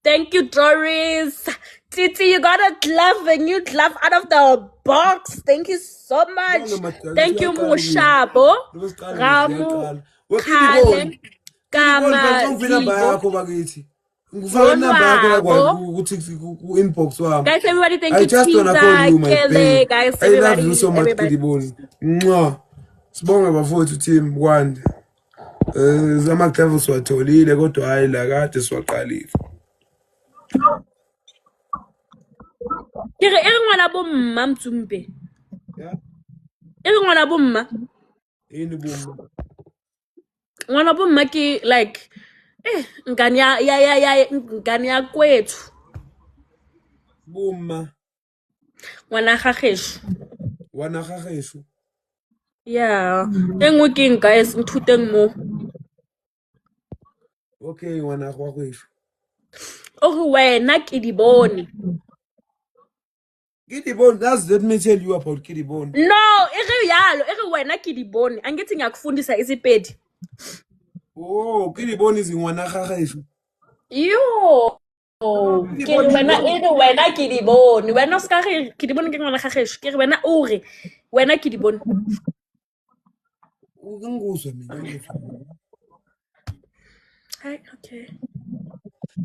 Thank you, Doris. Titi, you got a glove, a new glove out of the box. Thank you so much. Thank you, Mushabo, Ramu, Kale, Kamadibo, Lonwabo. Inbox Guys, everybody, thank I you, just wanna call you my Tiza, babe. Kele, guys, I love you everybody, so much, everybody. Kidiboni. Mwah. Sibonga bafowethu team 1. Zamaclave siwatholile kodwa hayi la kade siwaqalile. Ke re e re ngwana bomma Mtsumpe. Yeah. E re ngwana bomma. Yini bomma? Ngwana bomma ke like ngane ya kwethu. Bomma. Ngwana gagesho. Wana gagesho. Yeah. Engwe ke guys nthuteng mo. Okay, wana gagesho. O wena ke di bone. Kidiboni, let me tell you about Kidiboni. No, e re yalo, e re wena ke di bone. Angithi ngiyakufundisa isipedi. Oh, Kidiboni is ngwana gagesho. Yo. Ke re wena ke di bone. Wena o ska re ke di bone ke ngwana gagesho. Ke re wena o re wena ke di bone. Ngizwe mina. Hayi, okay.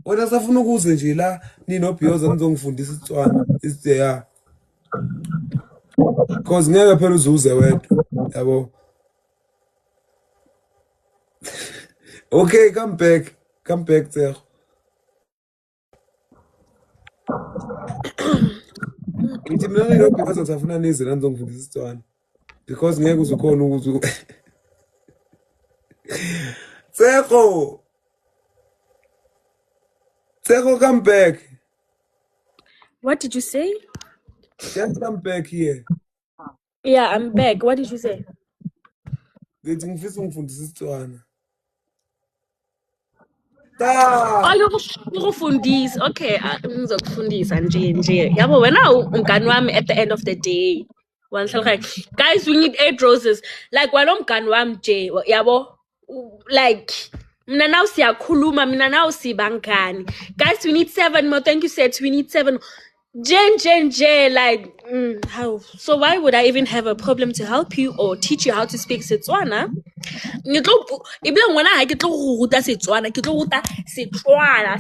Wena safuna ukuze nje la ninobhiyoza nizongifundisa isitswana isiya. Because ngeke phela uzuze wedwa, yabo. Okay, come back. Come back there. Ngithi mina ninobhiyoza ngisafuna nize la nizongifundisa isitswana. Because ngeke uzukhona ukuthi Tsego, come back. What did you say? Just come back here. Yeah, I'm back. What did you say? Ngithi ngifisa ungifundisa isitswana. Ngokufundisa. Okay, ngizokufundisa nje. Yabo wena umngani wami at the end of the day. Guys, we need 8 roses. Like wena umngani wami nje, yabo. Like mina now siyakhuluma, mina now sibangani. Guys, we need 7 more. Thank you, Seth. We need 7. J, like, how? So why would I even have a problem to help you or teach you how to speak Setswana? Ebile ngwana ha ke tlo go ruta Setswana, ke tlo ruta Setswana.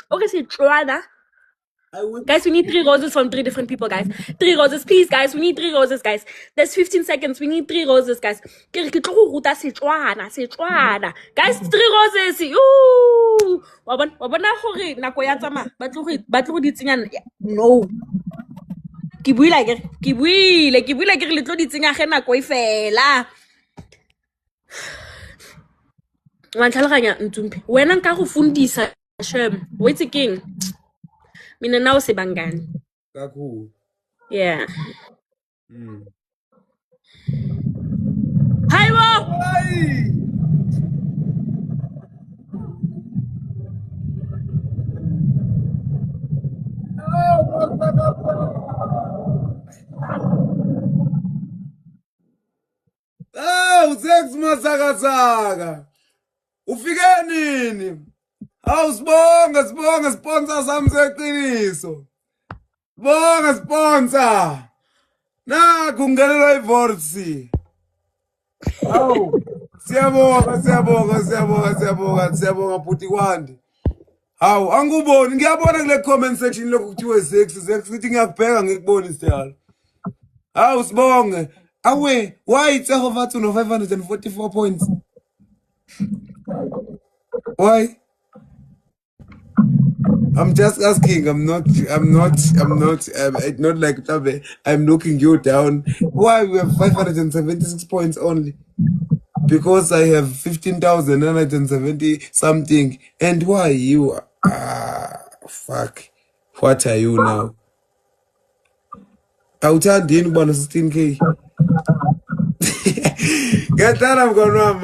Okay, Setswana. Guys, we need 3 roses from 3 different people, guys. 3 roses, please, guys. We need 3 roses, guys. There's 15 seconds. We need 3 roses, guys. Ke tlo go ruta Setswana. Guys, 3 roses. Ooh. Wa bona gore nako ya tsama ba tlo go di tsenya. No. Ke buile ke re le tlo di tsenya ge nako e fela. Wa ntlhaloganya Ntsumpe. Wena nka go fundisa Shem. Wait king. Mina nawo sebangani. Kakhulu. Yeah. Hayibo. Uzex Masakazaka. Ufike nini? Sibonga sponsor sami seqiniso. Bonga sponsor. Naku ungenelwa ivorsi. Siyabonga bhuti kwandi. Anguboni ngiyabona kule comment section lokhu kuthiwe Zex sithi ngiyakubheka ngikubona isithala. Sibonge. Why Tsego Vatsu no 544 points? Why? I'm just asking. I'm not like Tabe. I'm knocking you down. Why we have 576 points only? Because I have 15,970 something. And why you? Fuck. What are you now? Awuthandini ubona 16k.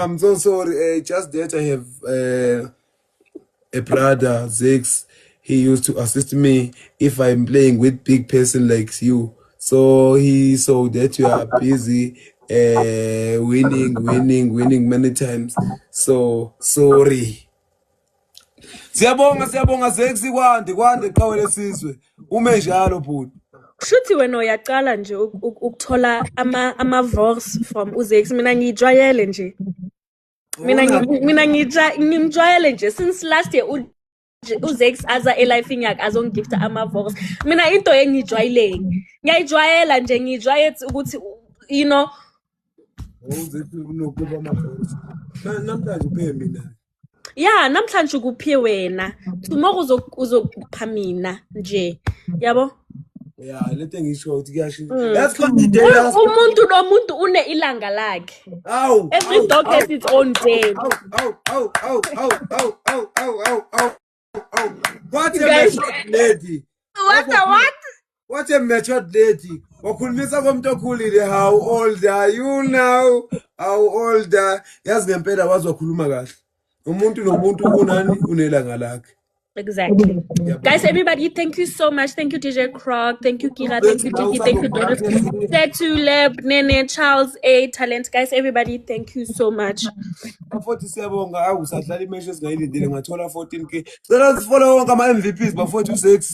I'm so sorry. Just that I have a brother, Zex. He used to assist me if I'm playing with big person like you. So he saw that you are busy winning many times. So sorry. Siyabonga Zex kwande qhawe lesizwe. Ume njalo bhuti. Shuthi wena uyaqala nje ukuthola ama-vors from uZex. Mina ngijwayele nje. Mina ngimjwayele nje since last year uZex aza elifing yakhe azongifta ama-vors. Mina into engijwayele. Ngiyayijwayela nje ngijwayele ukuthi you know uZex unokuba ama-vors. Namhlanje uphe mina. Yeah, namhlanje ukuphi wena. Tomorrow uzokupha mina nje. Yabo? Yeah, lethe ngisho ukuthi kuyashintsha. Let's go the day. Umuntu nomuntu une ilanga lakhe. Every dog has its own day. What a matured lady. What? What a matured lady. Wakhulumisa komuntu okhulile. How old are you now? How old are? Yazi ngempela wazokhuluma kahle. Umuntu nomuntu unani unelanga lakhe. Exactly. Guys, everybody, thank you so much. Thank you, DJ Croc. Thank you, Kira. Thank you, Tiki. Thank you, Doris. Setu, Leb, Nene, Charles, A, Talent. Guys, everybody, thank you so much. 40 siyabonga awusadlala imatches ngayilindele ngathola 14k. Cela sifollow wonke ama MVPs ba 46